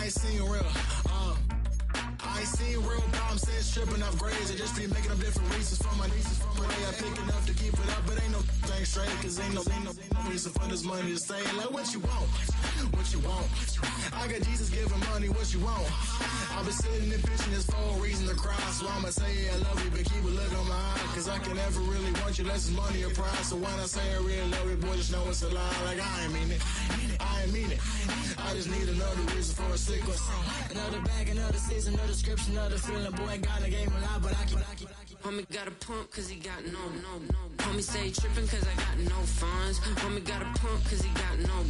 ain't seen real. I ain't seen real problems since tripping off grades. I just be making up different reasons for my nieces. For my day, I pick enough to keep it up, but ain't no thing straight. Cause ain't no reason for this money to stay. Like, what you want? What you want? I got Jesus giving money, what you want? I've been sitting and pitching this for a reason to cry. So I'ma say, yeah, I love you, but keep a look on my eye. Cause I can never really want you unless it's money or pride. So when I say I really love you, boy, just know it's a lie. Like, I ain't mean it. I ain't mean it. I just need another reason for a sequence. Another bag, another season, another description, another feeling. Boy, got a game a lot, but I keep. Homie got a pump cause he got no. Homie stay trippin' cause I got no funds. Homie got a pump cause he got no.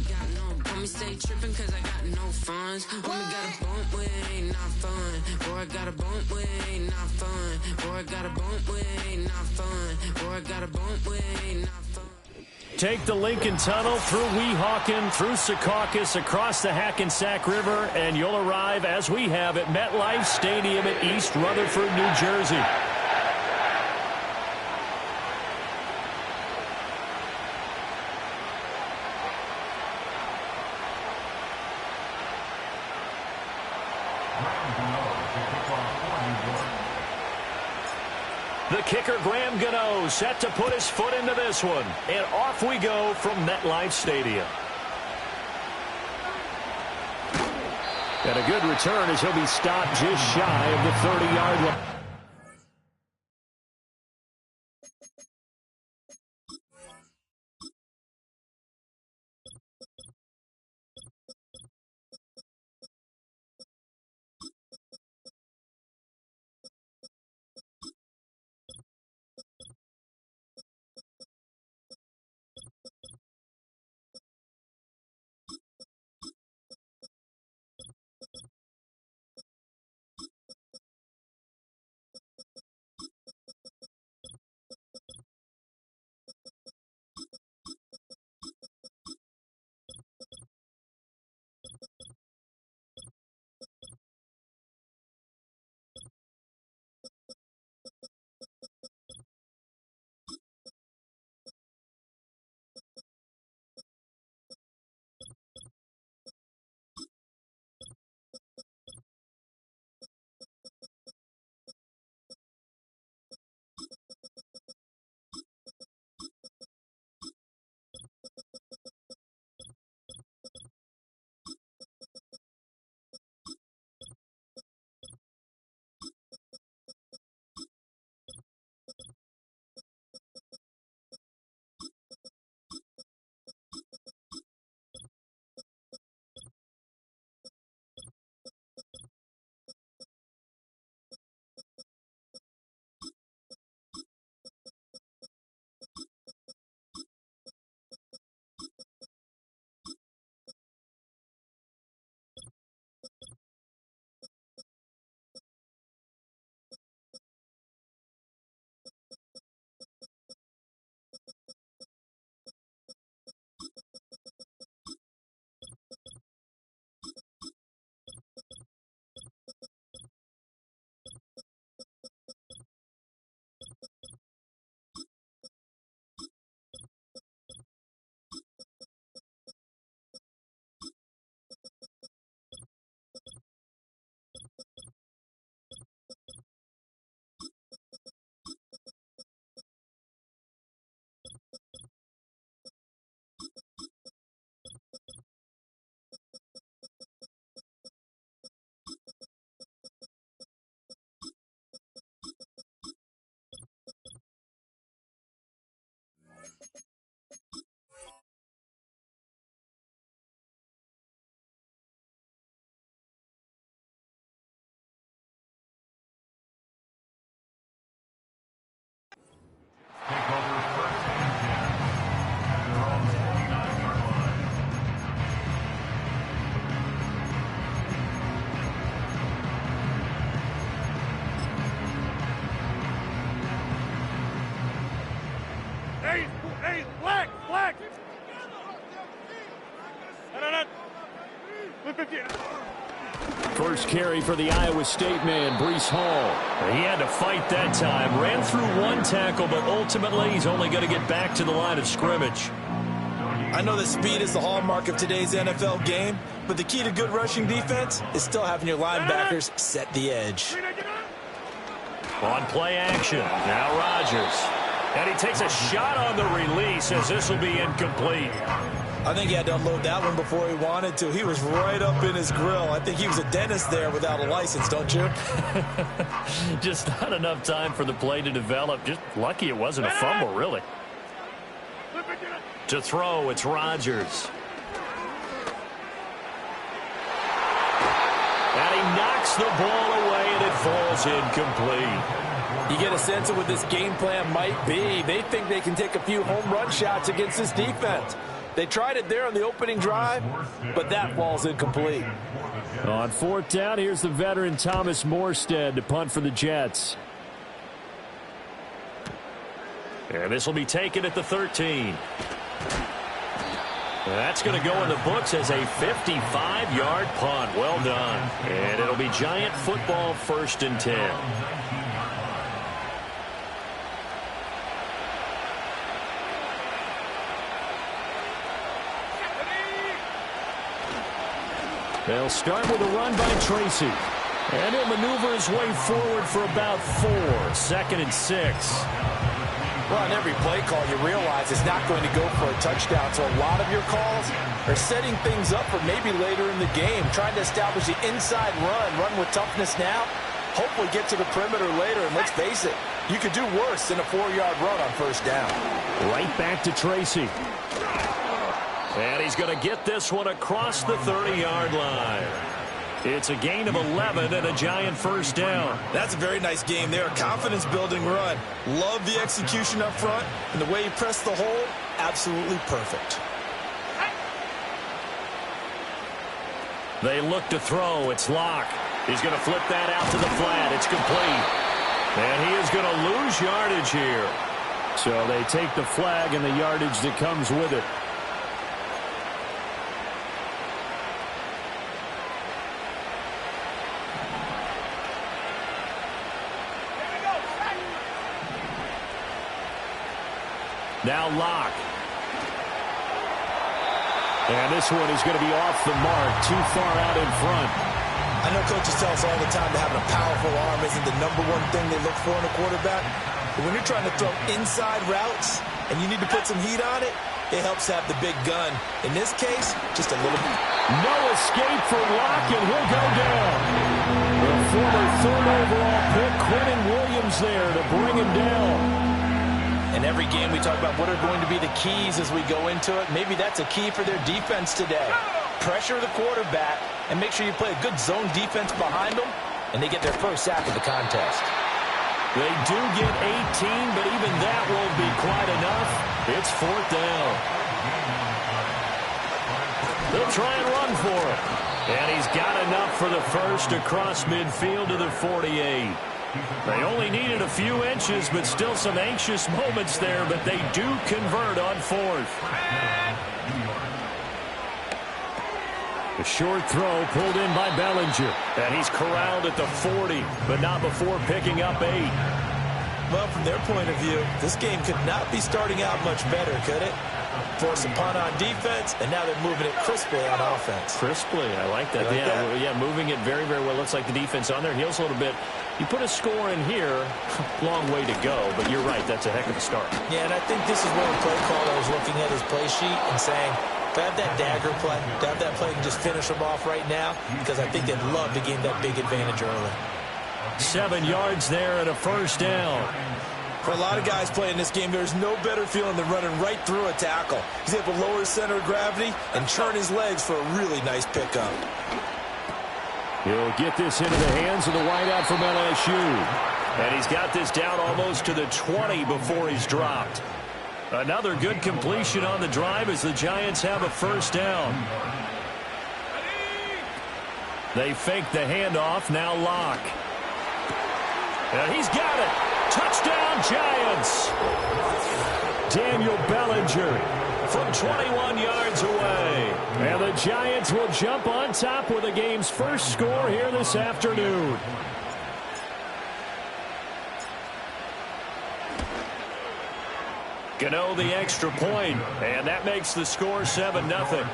Homie stay trippin' cause I got no funds. Homie got a bump with it ain't not fun. Boy, I got a bump with it ain't not fun. Boy, I got a bump with it ain't not fun. Boy, I got a bump with it ain't not fun. Take the Lincoln Tunnel through Weehawken, through Secaucus, across the Hackensack River, and you'll arrive, as we have, at MetLife Stadium at East Rutherford, New Jersey. The kicker, Graham Gano, set to put his foot into this one. And off we go from MetLife Stadium. And a good return as he'll be stopped just shy of the 30-yard line. Hey, black! First carry for the Iowa State man, Breece Hall. He had to fight that time. Ran through one tackle, but ultimately he's only going to get back to the line of scrimmage. I know that speed is the hallmark of today's NFL game, But the key to good rushing defense is still having your linebackers set the edge. On play action, now Rodgers. And he takes a shot on the release as this will be incomplete. I think he had to unload that one before he wanted to. He was right up in his grill. I think he was a dentist there without a license, don't you? Just not enough time for the play to develop. Just lucky it wasn't a fumble, really. To throw, it's Rodgers. And he knocks the ball away, and it falls incomplete. You get a sense of what this game plan might be. They think they can take a few home run shots against this defense. They tried it there on the opening drive, but that falls incomplete. On fourth down, here's the veteran Thomas Morstead to punt for the Jets. And this will be taken at the 13. That's going to go in the books as a 55-yard punt. Well done. And it'll be Giant football, 1st and 10. They'll start with a run by Tracy. And he'll maneuver his way forward for about 4. 2nd and 6. Well, on every play call, you realize it's not going to go for a touchdown. So a lot of your calls are setting things up for maybe later in the game, trying to establish the inside run with toughness now, hopefully get to the perimeter later. And let's face it, you could do worse than a 4-yard run on 1st down. Right back to Tracy. And he's going to get this one across the 30-yard line. It's a gain of 11 and a Giant 1st down. That's a very nice game there. Confidence-building run. Love the execution up front. And the way he pressed the hole, absolutely perfect. They look to throw. It's Locke. He's going to flip that out to the flat. It's complete. And he is going to lose yardage here. So they take the flag and the yardage that comes with it. Now Locke. And this one is going to be off the mark, too far out in front. I know coaches tell us all the time that having a powerful arm isn't the #1 thing they look for in a quarterback. But when you're trying to throw inside routes and you need to put some heat on it, it helps have the big gun. In this case, just a little bit. No escape for Locke, and he'll go down. The former 3rd overall pick, Quentin Williams there to bring him down. In every game, we talk about what are going to be the keys as we go into it. Maybe that's a key for their defense today. Pressure the quarterback and make sure you play a good zone defense behind them, and they get their first sack of the contest. They do get 18, but even that won't be quite enough. It's 4th down. They'll try and run for it. And he's got enough for the first across midfield to the 48. They only needed a few inches, but still some anxious moments there, but they do convert on 4th. A short throw pulled in by Bellinger. And he's corralled at the 40, but not before picking up 8. Well, from their point of view, this game could not be starting out much better, could it? Force a punt on defense, and now they're moving it crisply on offense. Crisply, I like that. Yeah, moving it very, very well. Looks like the defense on their heels a little bit. You put a score in here, long way to go, but you're right, that's a heck of a start. Yeah, and I think this is where the play caller was looking at his play sheet and saying, to have that dagger play, to have that play and just finish them off right now, because I think they'd love to gain that big advantage early. 7 yards there and a 1st down. For a lot of guys playing this game, there's no better feeling than running right through a tackle. He's able to lower his center of gravity and churn his legs for a really nice pickup. He'll get this into the hands of the wideout from LSU. And he's got this down almost to the 20 before he's dropped. Another good completion on the drive as the Giants have a 1st down. They fake the handoff, now Locke. And he's got it. Touchdown, Giants. Daniel Bellinger from 21 yards away. And the Giants will jump on top with the game's first score here this afternoon. Gano the extra point, and that makes the score 7-0.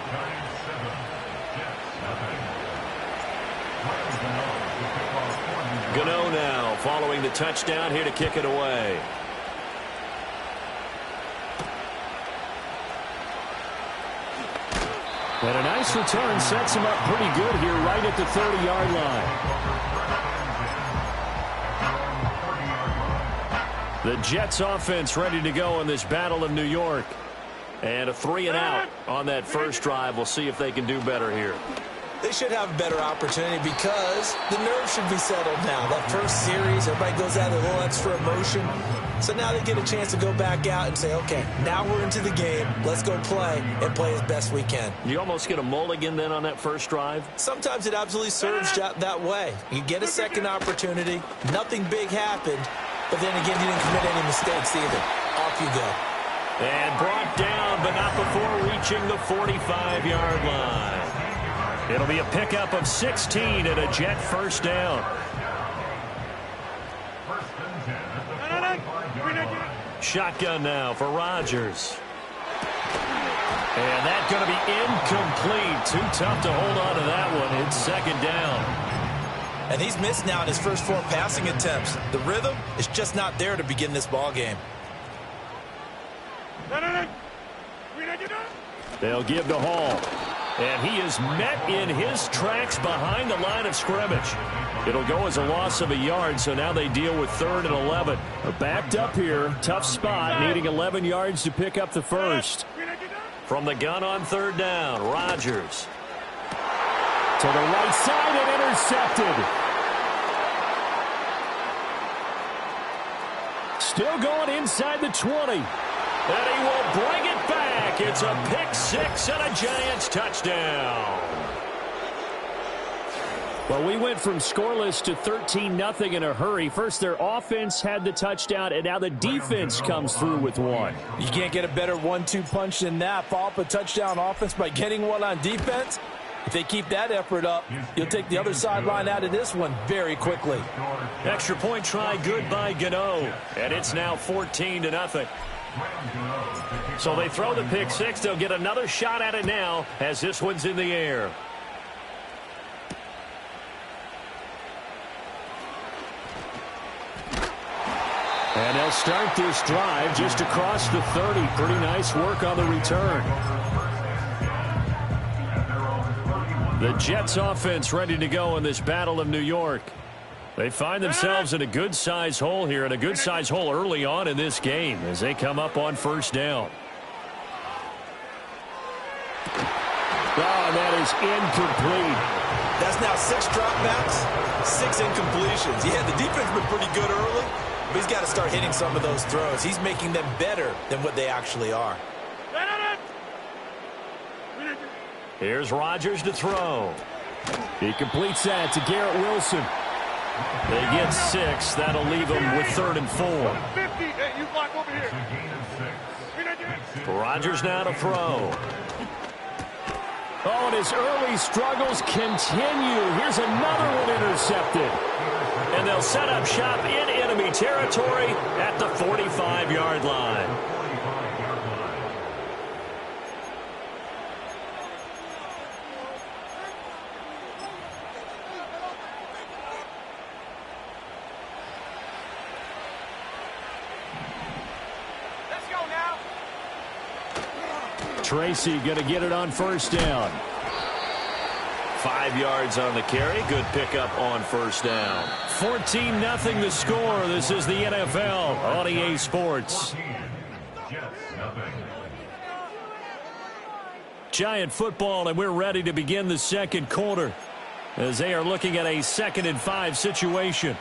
Gano now following the touchdown here to kick it away. And a nice return sets him up pretty good here right at the 30-yard line. The Jets offense ready to go in this Battle of New York. And a 3-and-out on that first drive. We'll see if they can do better here. They should have a better opportunity because the nerves should be settled now. That first series, everybody goes out with a little extra emotion. So now they get a chance to go back out and say, okay, now we're into the game. Let's go play and play as best we can. You almost get a mulligan then on that first drive? Sometimes it absolutely serves that way. You get a second opportunity. Nothing big happened. But then again, you didn't commit any mistakes either. Off you go. And brought down, but not before reaching the 45-yard line. It'll be a pickup of 16 and a Jet first down. Shotgun now for Rodgers. And that's going to be incomplete. Too tough to hold on to that one. It's second down. And he's missed now in his first 4 passing attempts. The rhythm is just not there to begin this ball game. They'll give to Hall. And he is met in his tracks behind the line of scrimmage. It'll go as a loss of a yard, so now they deal with 3rd and 11. They're backed up here. Tough spot, needing 11 yards to pick up the first. From the gun on 3rd down, Rodgers. To the right side and intercepted. Still going inside the 20. And he will bring it back. It's a pick 6 and a Giants touchdown. Well, we went from scoreless to 13-0 in a hurry. First, their offense had the touchdown, and now the defense comes through with one. You can't get a better 1-2 punch than that. Follow up a touchdown offense by getting one on defense. If they keep that effort up, you'll take the other sideline out of this one very quickly. Extra point try good by Gano, and it's now 14-0. So they throw the pick 6. They'll get another shot at it now as this one's in the air. And they'll start this drive just across the 30. Pretty nice work on the return. The Jets offense ready to go in this Battle of New York. They find themselves in a good-sized hole here, and a good-sized hole early on in this game as they come up on first down. Oh, and that is incomplete. That's now 6 dropbacks, 6 incompletions. Yeah, the defense has been pretty good early, but he's got to start hitting some of those throws. He's making them better than what they actually are. Here's Rodgers to throw. He completes that to Garrett Wilson. They get 6. That'll leave them with 3rd and 4. Rodgers now to throw. Oh, and his early struggles continue. Here's another one intercepted. And they'll set up shop in enemy territory at the 45-yard line. Tracy going to get it on first down. 5 yards on the carry. Good pickup on first down. 14-0 the score. This is the NFL on EA Sports. Giant football, and we're ready to begin the second quarter as they are looking at a 2nd and 5 situation.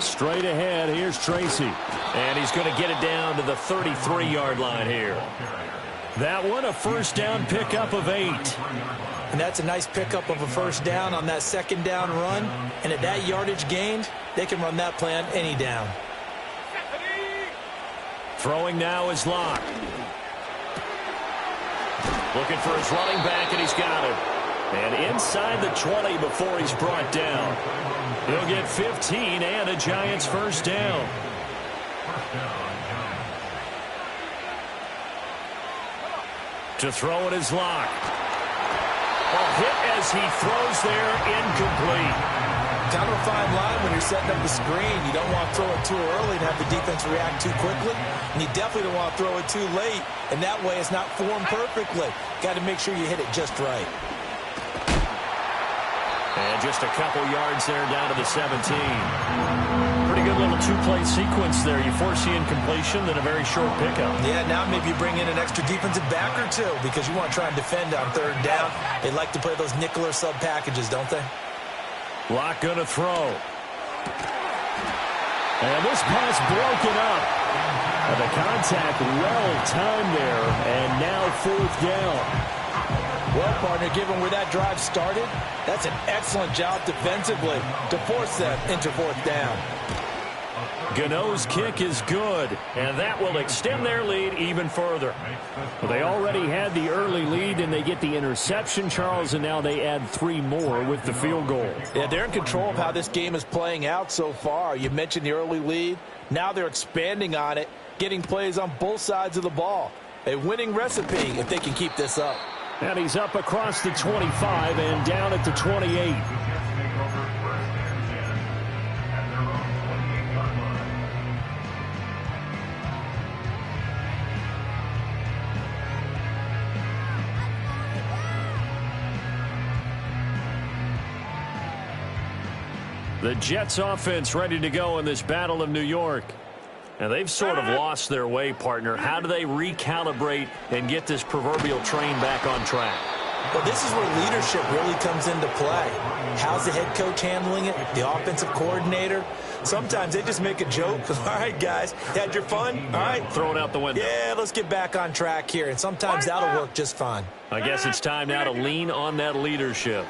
Straight ahead, here's Tracy. And he's going to get it down to the 33-yard line here. That one, a first down pickup of 8. And that's a nice pickup of a first down on that 2nd down run. And at that yardage gained, they can run that play on any down. Throwing now is Locke. Looking for his running back, and he's got it. And inside the 20 before he's brought down. He'll get 15 and a Giants first down. To throw it is Locke. A hit as he throws there, incomplete. Kind of a fine line when you're setting up the screen. You don't want to throw it too early and have the defense react too quickly. And you definitely don't want to throw it too late. And that way it's not formed perfectly. Got to make sure you hit it just right. And just a couple yards there down to the 17. Pretty good little two-play sequence there. You force the incompletion, then a very short pickup. Yeah, now maybe you bring in an extra defensive back or two because you want to try and defend on third down. They like to play those nickel or sub packages, don't they? Locke going to throw. And this pass broken up. And the contact well-timed there. And now fourth down. Well, partner, given where that drive started, that's an excellent job defensively to force them into fourth down. Gano's kick is good, and that will extend their lead even further. Well, they already had the early lead, and they get the interception, Charles, and now they add 3 more with the field goal. Yeah, they're in control of how this game is playing out so far. You mentioned the early lead. Now they're expanding on it, getting plays on both sides of the ball. A winning recipe if they can keep this up. And he's up across the 25 and down at the 28. The Jets offense ready to go in this Battle of New York. And they've sort of lost their way, partner. How do they recalibrate and get this proverbial train back on track? Well, this is where leadership really comes into play. How's the head coach handling it? The offensive coordinator? Sometimes they just make a joke. All right, guys, had your fun? All right. Throw it out the window. Yeah, let's get back on track here. And sometimes that'll work just fine. I guess it's time now to lean on that leadership.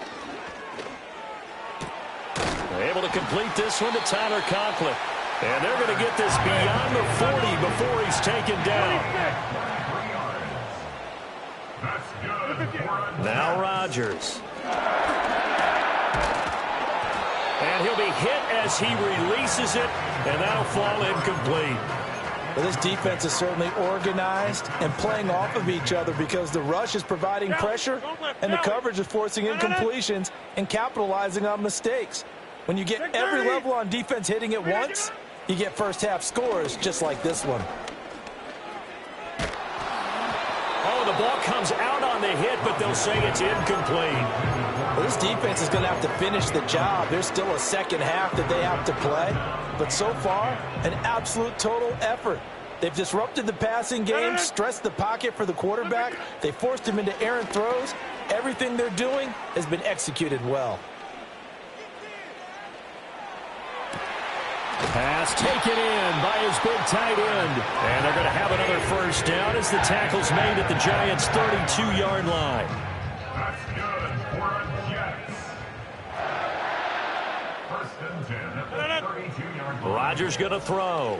Able to complete this one to Tyler Conklin. And they're going to get this beyond the 40 before he's taken down. Now Rodgers. And he'll be hit as he releases it, and that'll fall incomplete. Well, this defense is certainly organized and playing off of each other because the rush is providing pressure and the coverage is forcing incompletions and capitalizing on mistakes. When you get every level on defense hitting at once, you get first-half scores just like this one. Oh, the ball comes out on the hit, but they'll say it's incomplete. Well, this defense is going to have to finish the job. There's still a second half that they have to play. But so far, an absolute total effort. They've disrupted the passing game, stressed the pocket for the quarterback. They forced him into errant throws. Everything they're doing has been executed well. Pass taken in by his big tight end. And they're going to have another first down as the tackle's made at the Giants' 32-yard line. That's good for the Jets. First and 10 at the 32-yard line. Rodgers going to throw.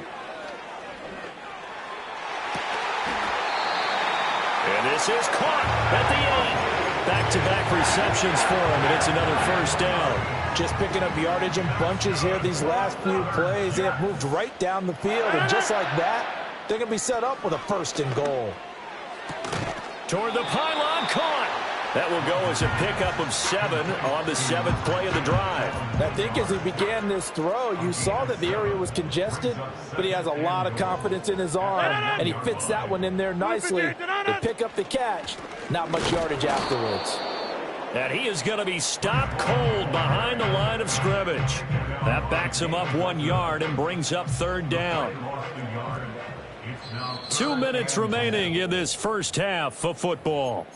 And this is caught at the 8. Back-to-back receptions for him, and it's another first down. Just picking up yardage in bunches here these last few plays. They have moved right down the field, and just like that, they're going to be set up with a first and goal. Toward the pylon, caught. That will go as a pickup of 7 on the 7th play of the drive. I think as he began this throw, you saw that the area was congested, but he has a lot of confidence in his arm, and he fits that one in there nicely. They pick up the catch. Not much yardage afterwards. And he is going to be stopped cold behind the line of scrimmage. That backs him up 1 yard and brings up third down. 2 minutes remaining in this first half of football.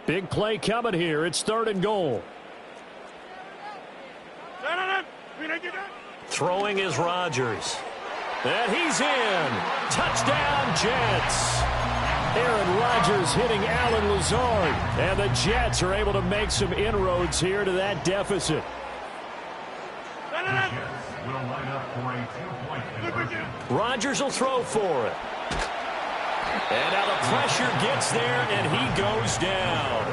Big play coming here. It's third and goal. Throwing is Rodgers. And he's in. Touchdown, Jets. Aaron Rodgers hitting Allen Lazard. And the Jets are able to make some inroads here to that deficit. Rodgers will throw for it. And now the pressure gets there, and he goes down.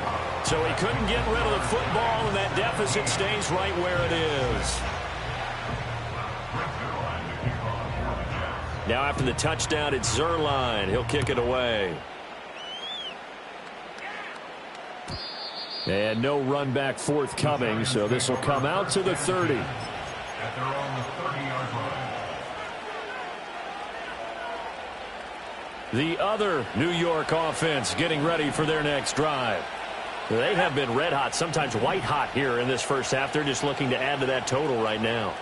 So he couldn't get rid of the football, and that deficit stays right where it is. Now after the touchdown, it's Zuerlein. He'll kick it away. And no run back forthcoming, so this will come out to the 30. At their own 30-yard line. The other New York offense getting ready for their next drive. They have been red hot, sometimes white hot here in this first half. They're just looking to add to that total right now.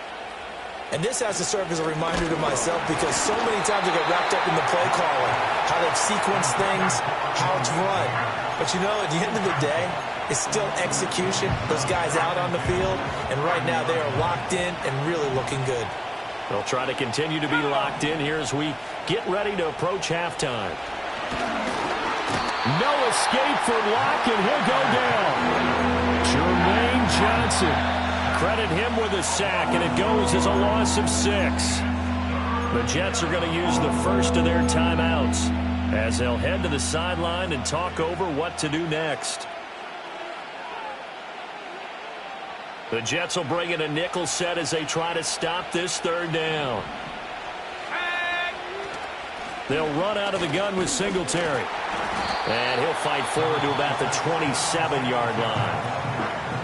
And this has to serve as a reminder to myself because so many times I get wrapped up in the play calling, how they've sequenced things, how it's run. But you know, at the end of the day, it's still execution. Those guys out on the field, and right now they are locked in and really looking good. They'll try to continue to be locked in here as we get ready to approach halftime. No escape for Locke, and he'll go down. Jermaine Johnson. Credit him with a sack, and it goes as a loss of 6. The Jets are going to use the first of their timeouts as they'll head to the sideline and talk over what to do next. The Jets will bring in a nickel set as they try to stop this third down. They'll run out of the gun with Singletary. And he'll fight forward to about the 27-yard line.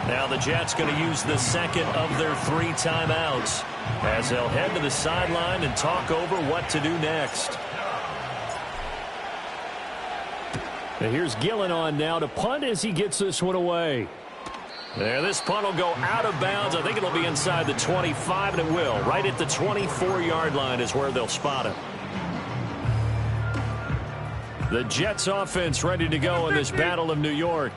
Now the Jets going to use the second of their 3 timeouts as they'll head to the sideline and talk over what to do next. And here's Gillen on now to punt as he gets this one away. There, this punt will go out of bounds. I think it'll be inside the 25, and it will. Right at the 24-yard line is where they'll spot it. The Jets offense ready to go in this Battle of New York.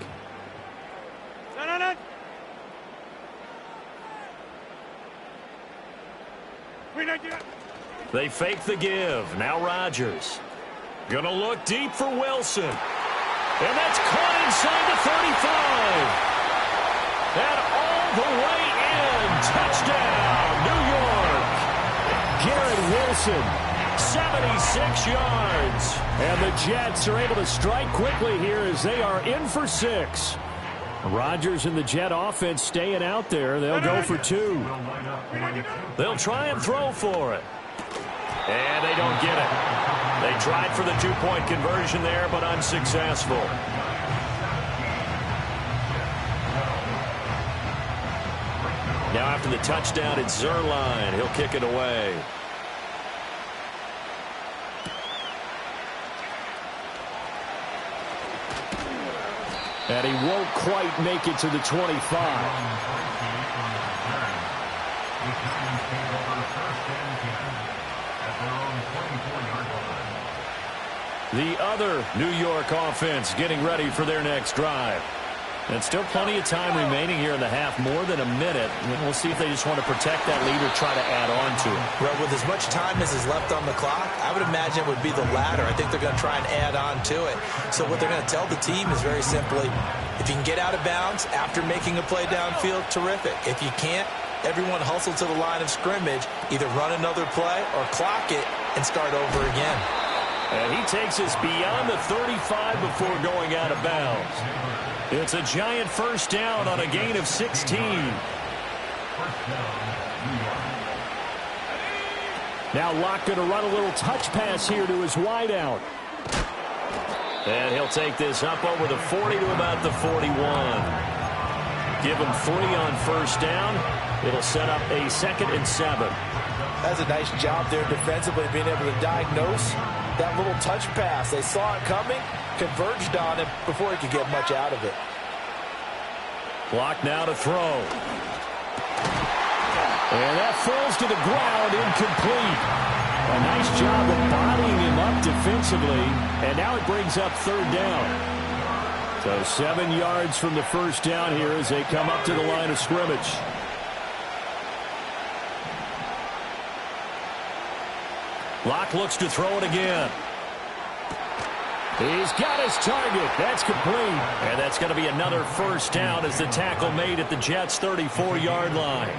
They fake the give. Now Rodgers. Gonna look deep for Wilson. And that's caught inside the 35. And all the way in. Touchdown, New York. Garrett Wilson, 76 yards. And the Jets are able to strike quickly here as they are in for 6. Rodgers and the Jet offense staying out there. They'll go for 2. They'll try and throw for it. And they don't get it. They tried for the 2-point conversion there, but unsuccessful. Now after the touchdown, it's Zuerlein. He'll kick it away. And he won't quite make it to the 25. The other New York offense getting ready for their next drive. And still plenty of time remaining here in the half, more than a minute. We'll see if they just want to protect that lead or try to add on to it. Well, with as much time as is left on the clock, I would imagine it would be the latter. I think they're going to try and add on to it. So what they're going to tell the team is very simply, if you can get out of bounds after making a play downfield, terrific. If you can't, everyone hustle to the line of scrimmage, either run another play or clock it and start over again. And he takes us beyond the 35 before going out of bounds. It's a giant first down on a gain of 16. Now Locke going to run a little touch pass here to his wideout. And he'll take this up over the 40 to about the 41. Give him 3 on first down. It'll set up a 2nd and 7. That's a nice job there defensively, being able to diagnose that little touch pass. They saw it coming, converged on him before he could get much out of it. Clock now to throw. And that falls to the ground, incomplete. A nice job of bodying him up defensively, and now it brings up 3rd down. So 7 yards from the first down here as they come up to the line of scrimmage. Locke looks to throw it again. He's got his target. That's complete. And that's going to be another first down as the tackle made at the Jets' 34-yard line.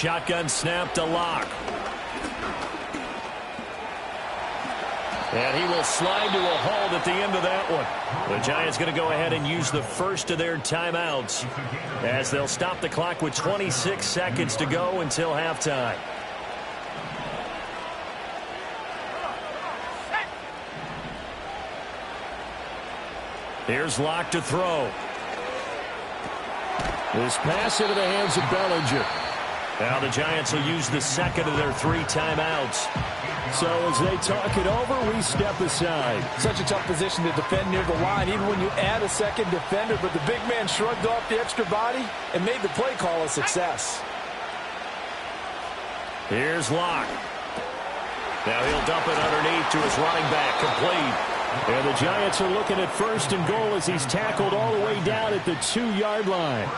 shotgun snap to Locke. And he will slide to a halt at the end of that one. The Giants going to go ahead and use the first of their timeouts as they'll stop the clock with 26 seconds to go until halftime. Here's Locke to throw. This pass into the hands of Bellinger. Now the Giants will use the second of their 3 timeouts. So as they talk it over, we step aside. Such a tough position to defend near the line, even when you add a second defender. But the big man shrugged off the extra body and made the play call a success. Here's Locke. Now he'll dump it underneath to his running back, complete. And the Giants are looking at 1st and goal as he's tackled all the way down at the 2-yard line.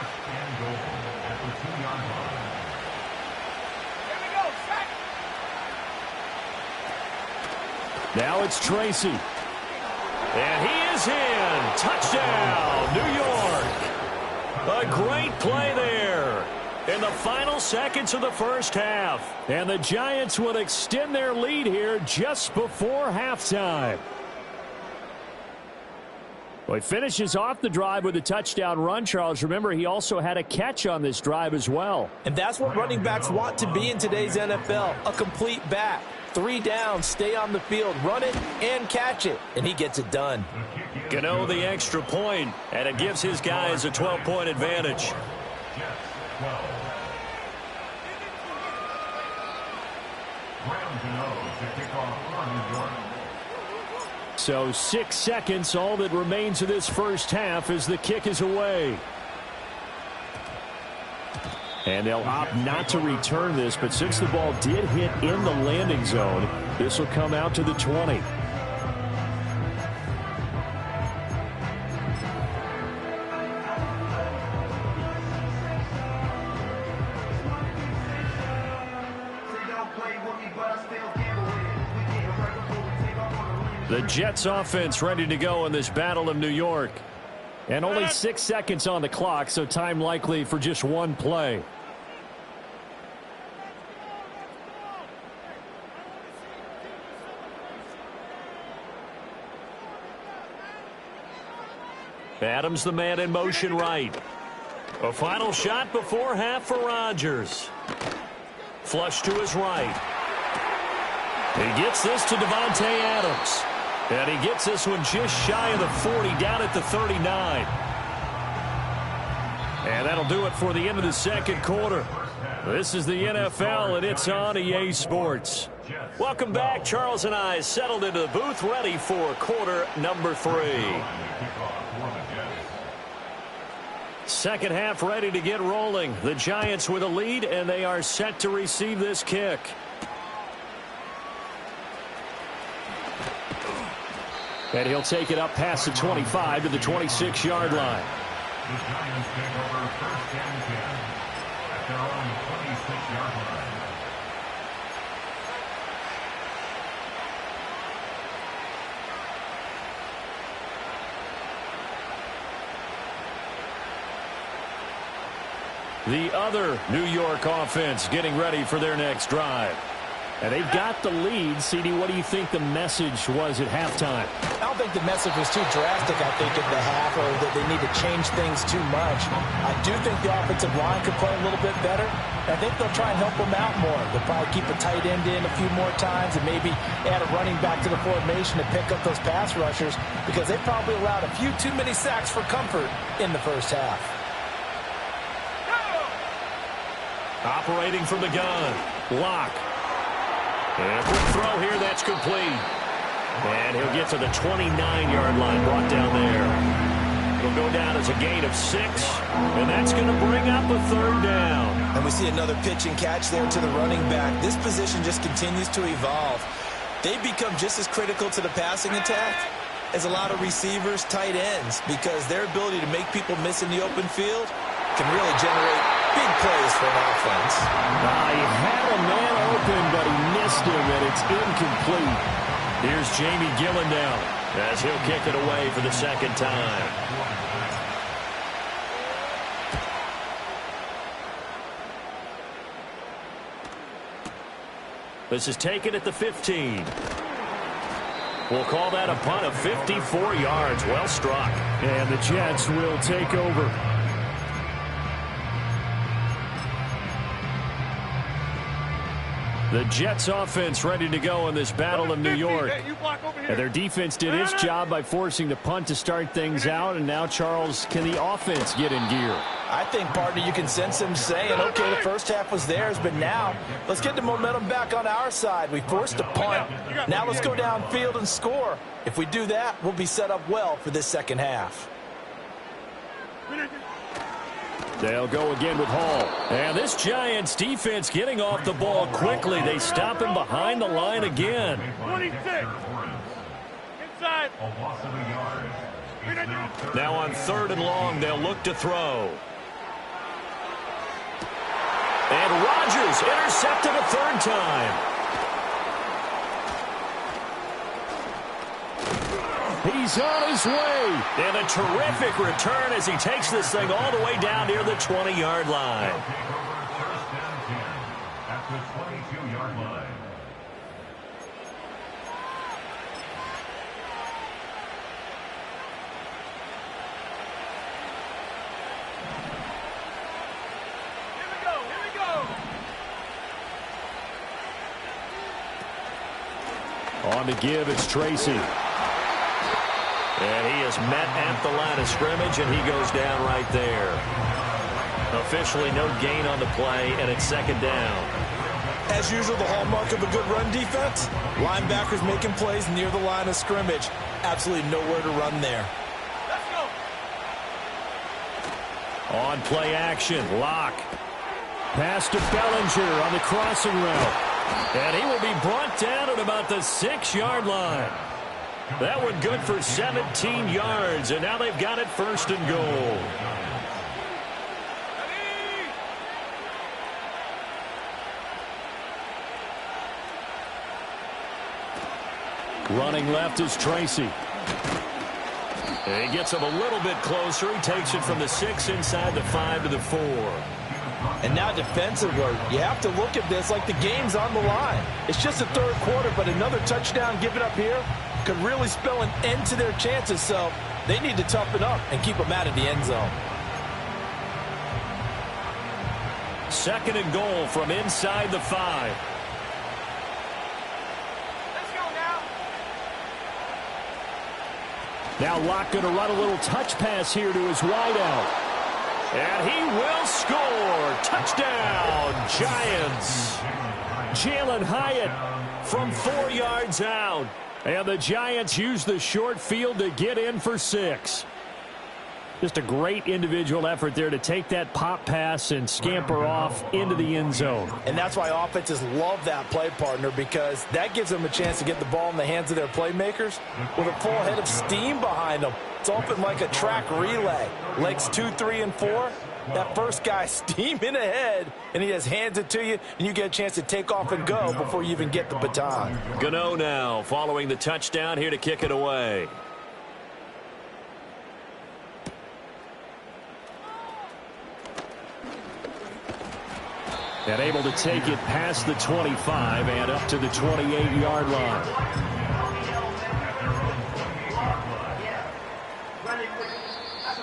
Now it's Tracy. And he is in. Touchdown, New York. A great play there in the final seconds of the first half. And the Giants will extend their lead here just before halftime. Well, he finishes off the drive with a touchdown run, Charles. Remember, he also had a catch on this drive as well. And that's what running backs want to be in today's NFL, a complete back. 3 downs, stay on the field, run it, and catch it. And he gets it done. Gano the extra point, and it gives his guys a 12-point advantage. So 6 seconds, all that remains of this first half as the kick is away. And they'll opt not to return this, but since the ball did hit in the landing zone, this will come out to the 20. The Jets offense ready to go in this Battle of New York. And only 6 seconds on the clock, so time likely for just one play. Adams the man in motion right. A final shot before half for Rodgers. Flush to his right. He gets this to Davante Adams. And he gets this one just shy of the 40, down at the 39. And that'll do it for the end of the second quarter. This is the NFL, and it's on EA Sports. Welcome back. Charles and I settled into the booth, ready for quarter number 3. Second half ready to get rolling. The Giants with a lead, and they are set to receive this kick. And he'll take it up past the 25 to the 26-yard line. The Giants take over 1st and 10 at their own 26-yard line. The other New York offense getting ready for their next drive. And they've got the lead. CD, what do you think the message was at halftime? I don't think the message was too drastic, I think, at the half, or that they need to change things too much. I do think the offensive line could play a little bit better. I think they'll try and help them out more. They'll probably keep a tight end in a few more times and maybe add a running back to the formation to pick up those pass rushers, because they probably allowed a few too many sacks for comfort in the first half. Operating from the gun, Locke. And a quick throw here, that's complete. And he'll get to the 29-yard line, brought down there. He'll go down as a gain of 6, and that's going to bring up a 3rd down. And we see another pitch and catch there to the running back. This position just continues to evolve. They become just as critical to the passing attack as a lot of receivers, tight ends, because their ability to make people miss in the open field can really generate big plays for an offense. He had a man open, but he missed him, and it's incomplete. Here's Jamie Gillen down as he'll kick it away for the second time. This is taken at the 15. We'll call that a punt of 54 yards. Well struck. And the Jets will take over. The Jets offense ready to go in this battle of New York. And their defense did its job by forcing the punt to start things out. And now, Charles, can the offense get in gear? I think, partner, you can sense him saying, okay, the first half was theirs, but now let's get the momentum back on our side. We forced a punt. Now let's go downfield and score. If we do that, we'll be set up well for this second half. They'll go again with Hall. And this Giants defense getting off the ball quickly. They stop him behind the line again. 26. Inside. A loss of a yard. Now on 3rd and long, they'll look to throw. And Rodgers intercepted a 3rd time. He's on his way. And a terrific return as he takes this thing all the way down near the 20-yard line. First down 10 at the 22-yard line. On to give, it's Tracy. And he is met at the line of scrimmage, and he goes down right there. Officially no gain on the play, and it's 2nd down. As usual, the hallmark of a good run defense, linebackers making plays near the line of scrimmage. Absolutely nowhere to run there. Let's go. On play action, Locke. Pass to Bellinger on the crossing route. And he will be brought down at about the 6-yard line. That one good for 17 yards, and now they've got it 1st and goal. Running left is Tracy. And he gets him a little bit closer. He takes it from the 6 inside the 5 to the 4. And now defensive work. You have to look at this like the game's on the line. It's just the 3rd quarter, but another touchdown given up here could really spell an end to their chances, so they need to toughen up and keep them out of the end zone. 2nd and goal from inside the 5. Let's go now. Now Locke going to run a little touch pass here to his wideout. And he will score. Touchdown, Giants. Jalen Hyatt From 4 yards out. And the Giants use the short field to get in for 6. Just a great individual effort there to take that pop pass and scamper off into the end zone. And that's why offenses love that play, partner, because that gives them a chance to get the ball in the hands of their playmakers with a full head of steam behind them. It's often like a track relay. Legs 2, 3, and 4. That first guy steaming ahead, and he just hands it to you, and you get a chance to take off and go before you even get the baton. Gano now following the touchdown here to kick it away. And able to take it past the 25 and up to the 28-yard line.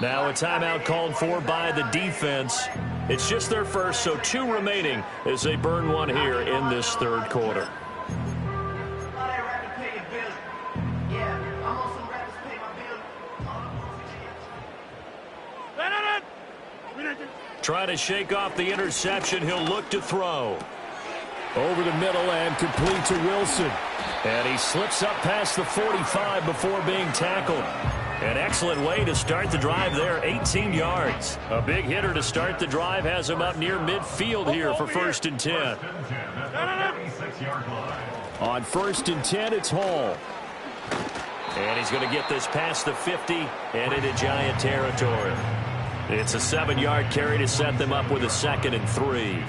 Now a timeout called for by the defense. It's just their first, so 2 remaining as they burn one here in this 3rd quarter. Trying to shake off the interception. He'll look to throw. Over the middle and complete to Wilson. And he slips up past the 45 before being tackled. An excellent way to start the drive there, 18 yards. A big hitter to start the drive has him up near midfield here for 1st and 10. On 1st and 10, it's Hall. And he's going to get this past the 50 and into Giant territory. It's a 7-yard carry to set them up with a 2nd and 3.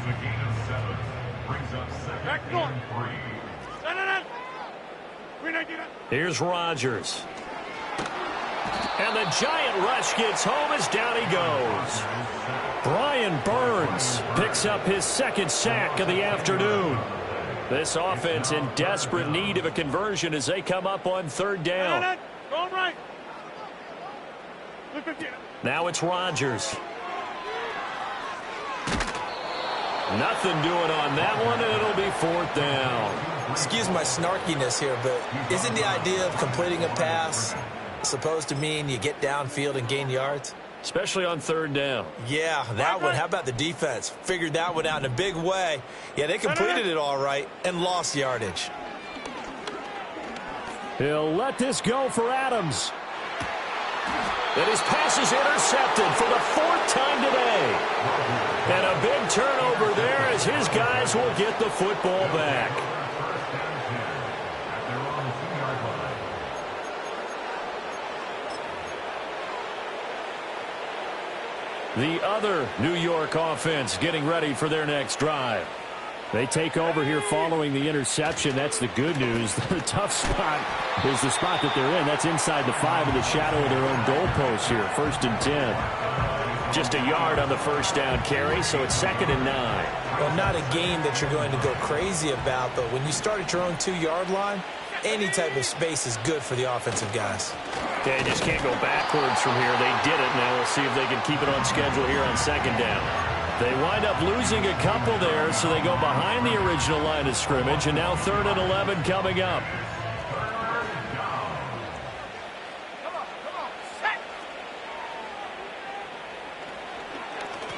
Here's Rodgers. And the Giant rush gets home as down he goes. Brian Burns picks up his 2nd sack of the afternoon. This offense in desperate need of a conversion as they come up on third down. Now it's Rodgers. Nothing doing on that one, and it'll be fourth down. Excuse my snarkiness here, but isn't the idea of completing a pass supposed to mean you get downfield and gain yards? Especially on third down. Yeah, that one. How about the defense? Figured that one out in a big way. Yeah, they completed it all right and lost yardage. He'll let this go for Adams. And his pass is intercepted for the fourth time today. And a big turnover there as his guys will get the football back. The other New York offense getting ready for their next drive. They take over here following the interception. That's the good news. The tough spot is the spot that they're in. That's inside the 5 in the shadow of their own goalpost here. 1st and 10. Just a yard on the first down carry, so it's 2nd and 9. Well, not a game that you're going to go crazy about, but when you start at your own 2-yard line, any type of space is good for the offensive guys. They just can't go backwards from here. They did it. Now we'll see if they can keep it on schedule here on 2nd down. They wind up losing a couple there, so they go behind the original line of scrimmage, and now 3rd and 11 coming up.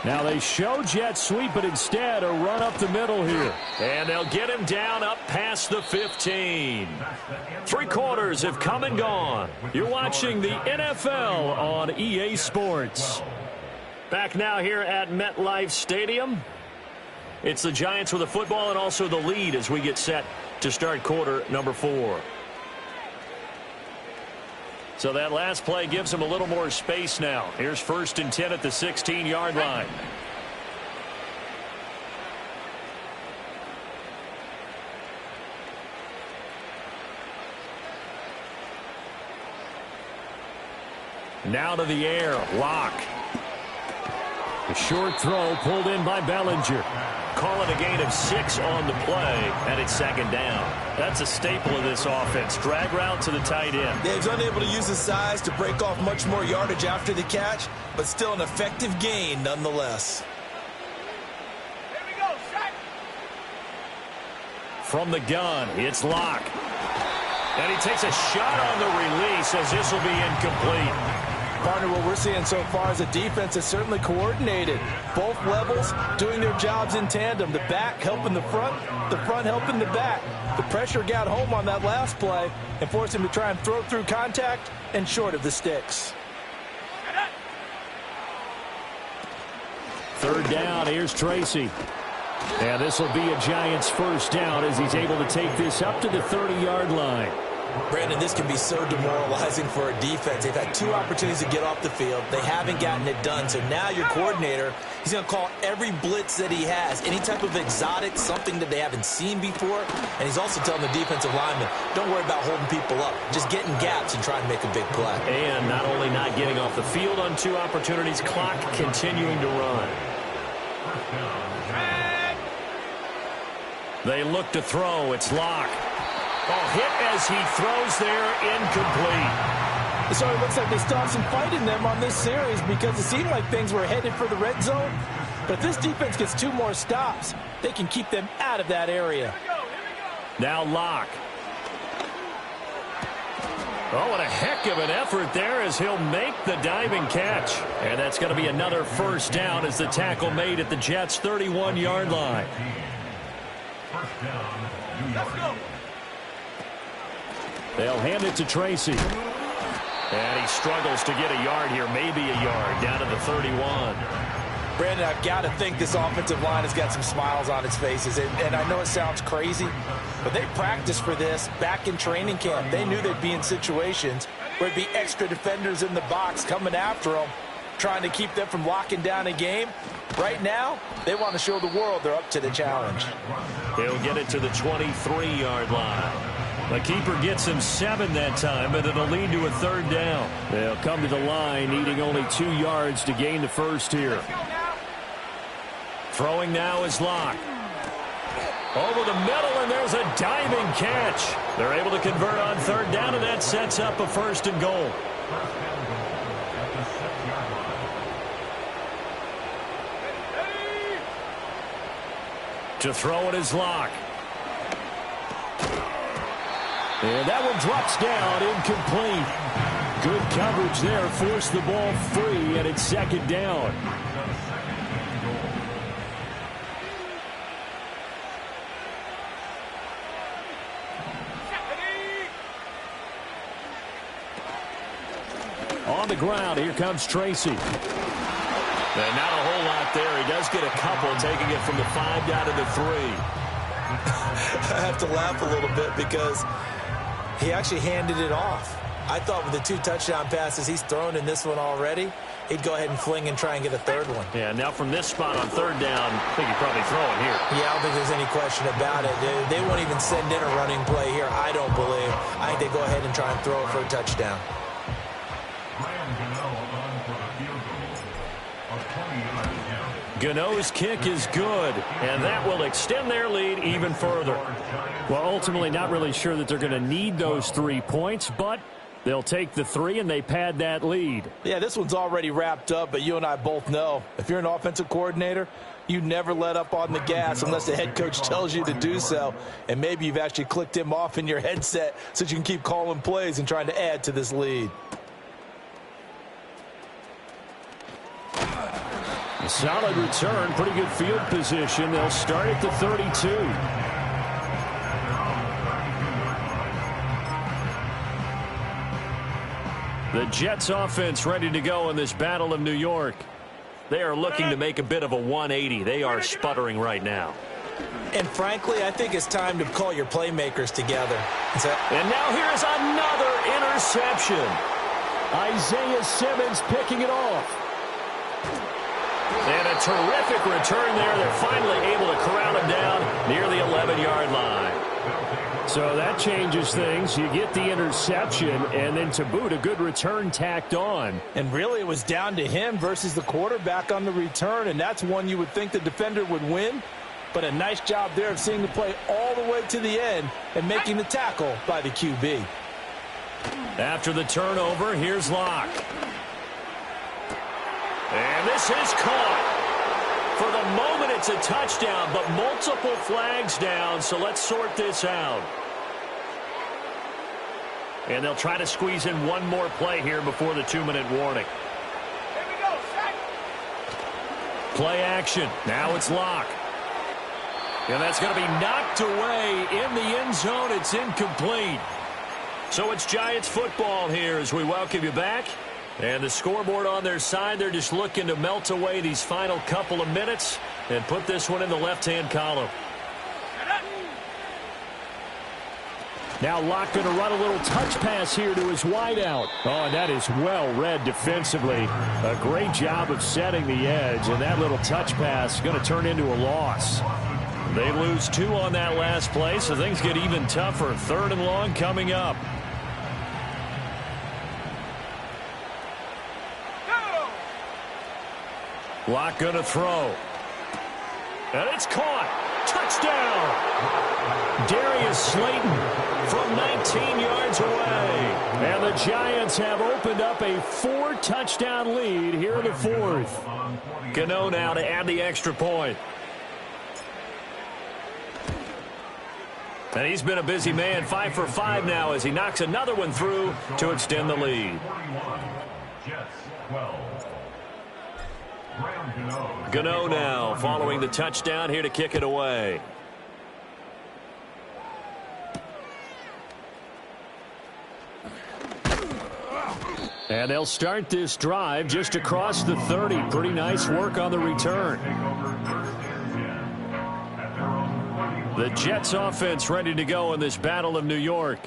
Now they show jet sweep, but instead a run up the middle here. And they'll get him down up past the 15. 3 quarters have come and gone. You're watching the NFL on EA Sports. Back now here at MetLife Stadium. It's the Giants with the football and also the lead as we get set to start quarter number 4. So that last play gives them a little more space now. Here's 1st and 10 at the 16-yard line. Now to the air. Lock. A short throw pulled in by Bellinger. Call it a gain of 6 on the play, and it's 2nd down. That's a staple of this offense. Drag route to the tight end. Yeah, he's unable to use his size to break off much more yardage after the catch, but still an effective gain nonetheless. Here we go, shot. From the gun, it's Lock. And he takes a shot on the release as this will be incomplete. Partner, what we're seeing so far is a defense that's certainly coordinated. Both levels doing their jobs in tandem. The back helping the front helping the back. The pressure got home on that last play and forced him to try and throw through contact and short of the sticks. 3rd down, here's Tracy. And this will be a Giants 1st down as he's able to take this up to the 30-yard line. Brandon, this can be so demoralizing for a defense. They've had 2 opportunities to get off the field. They haven't gotten it done. So now your coordinator, he's going to call every blitz that he has, any type of exotic, something that they haven't seen before. And he's also telling the defensive lineman, don't worry about holding people up. Just get in gaps and try and make a big play. And not only not getting off the field on 2 opportunities, clock continuing to run. They look to throw. It's Lock. Oh, hit as he throws there, incomplete. So it looks like they stopped some fight in them on this series because it seemed like things were headed for the red zone. But if this defense gets 2 more stops, they can keep them out of that area. Now Lock. Oh, what a heck of an effort there as he'll make the diving catch. And that's going to be another 1st down as the tackle made at the Jets' 31-yard line. They'll hand it to Tracy. And he struggles to get a yard here, maybe a yard, down to the 31. Brandon, I've got to think this offensive line has got some smiles on its faces. And I know it sounds crazy, but they practiced for this back in training camp. They knew they'd be in situations where it'd be extra defenders in the box coming after them, trying to keep them from locking down a game. Right now, they want to show the world they're up to the challenge. They'll get it to the 23-yard line. The keeper gets him 7 that time, but it'll lead to a 3rd down. They'll come to the line, needing only 2 yards to gain the 1st here. Throwing now is Lock. Over the middle, and there's a diving catch. They're able to convert on third down, and that sets up a 1st and goal. First down goal at the 6-yard line. To throw it is Locke. And that one drops down, incomplete. Good coverage there, forced the ball free, and it's 2nd down. On the ground, here comes Tracy. And not a whole lot there. He does get a couple, taking it from the 5 down to the 3. I have to laugh a little bit because he actually handed it off. I thought with the 2 touchdown passes he's thrown in this one already, he'd go ahead and fling and try and get a 3rd one. Yeah, now from this spot on 3rd down, I think he'd probably throw it here. Yeah, I don't think there's any question about it. They won't even send in a running play here, I don't believe. I think they go ahead and try and throw it for a touchdown. Gano's kick is good, and that will extend their lead even further. Well, ultimately, not really sure that they're going to need those 3 points, but they'll take the 3, and they pad that lead. Yeah, this one's already wrapped up, but you and I both know if you're an offensive coordinator, you never let up on the gas unless the head coach tells you to do so, and maybe you've actually clicked him off in your headset so that you can keep calling plays and trying to add to this lead. A solid return, pretty good field position. They'll start at the 32. The Jets offense ready to go in this Battle of New York. They are looking to make a bit of a 180. They are sputtering right now. And frankly, I think it's time to call your playmakers together. And now here's another interception. Isaiah Simmons picking it off. And a terrific return there. They're finally able to corral him down near the 11-yard line. So that changes things. You get the interception, and then to boot, a good return tacked on. And really, it was down to him versus the quarterback on the return, and that's one you would think the defender would win. But a nice job there of seeing the play all the way to the end and making the tackle by the QB. After the turnover, here's Locke. And this is caught. For the moment, it's a touchdown, but multiple flags down, so let's sort this out. And they'll try to squeeze in one more play here before the 2-minute warning. Here we go, sack. Play action. Now it's Locke. And that's going to be knocked away in the end zone. It's incomplete. So it's Giants football here as we welcome you back. And the scoreboard on their side, they're just looking to melt away these final couple of minutes and put this one in the left-hand column. Now Locke going to run a little touch pass here to his wideout. Oh, and that is well read defensively. A great job of setting the edge, and that little touch pass is going to turn into a loss. They lose 2 on that last play, so things get even tougher. 3rd and long coming up. Locke going to throw. And it's caught. Touchdown. Darius Slayton from 19 yards away. And the Giants have opened up a 4-touchdown lead here in the 4th. Gano now to add the extra point. And he's been a busy man, 5 for 5 now as he knocks another one through to extend the lead. Jets 12. Gano now following the touchdown here to kick it away. And they'll start this drive just across the 30. Pretty nice work on the return. The Jets offense ready to go in this Battle of New York.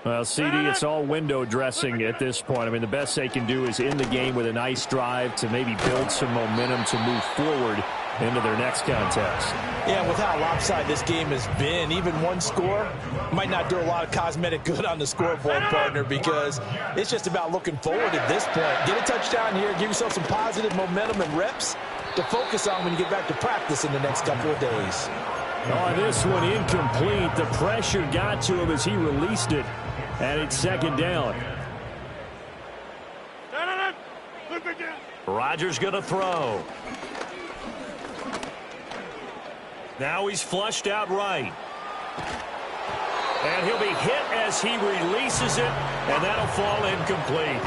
Well, CD, it's all window dressing at this point. I mean, the best they can do is end the game with a nice drive to maybe build some momentum to move forward into their next contest. Yeah, with how lopsided this game has been, even one score might not do a lot of cosmetic good on the scoreboard, partner, because it's just about looking forward at this point. Get a touchdown here, give yourself some positive momentum and reps to focus on when you get back to practice in the next couple of days. Oh, this one incomplete. The pressure got to him as he released it. And it's second down. Rodgers going to throw. Now he's flushed out right. And he'll be hit as he releases it, and that'll fall incomplete.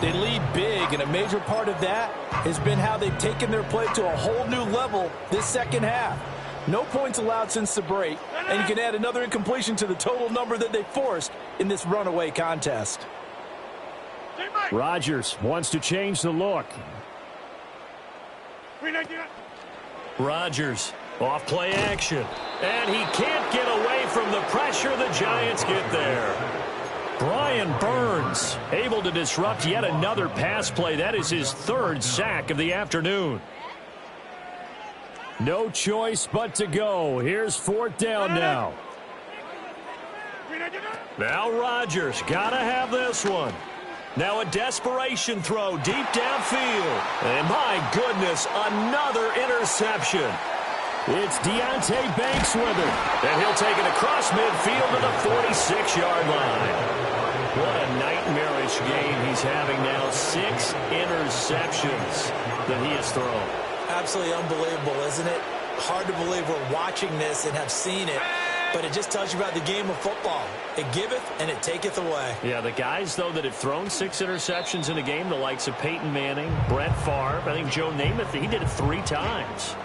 They lead big, and a major part of that has been how they've taken their play to a whole new level this second half. No points allowed since the break, and you can add another incompletion to the total number that they forced in this runaway contest. Rodgers wants to change the look. Rodgers off play action. And he can't get away from the pressure. The Giants get there. Brian Burns able to disrupt yet another pass play. That is his third sack of the afternoon. No choice but to go. Here's fourth down now. Now Rodgers got to have this one. Now a desperation throw deep downfield. And my goodness, another interception. It's Deonte Banks with it. And he'll take it across midfield to the 46-yard line. What a nightmarish game he's having now. 6 interceptions that he has thrown. Absolutely unbelievable, isn't it? Hard to believe we're watching this and have seen it. But it just tells you about the game of football. It giveth and it taketh away. Yeah, the guys, though, that have thrown 6 interceptions in a game, the likes of Peyton Manning, Brett Favre, I think Joe Namath, he did it 3 times.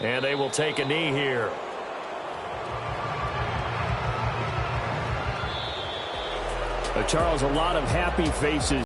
And they will take a knee here. Charles, a lot of happy faces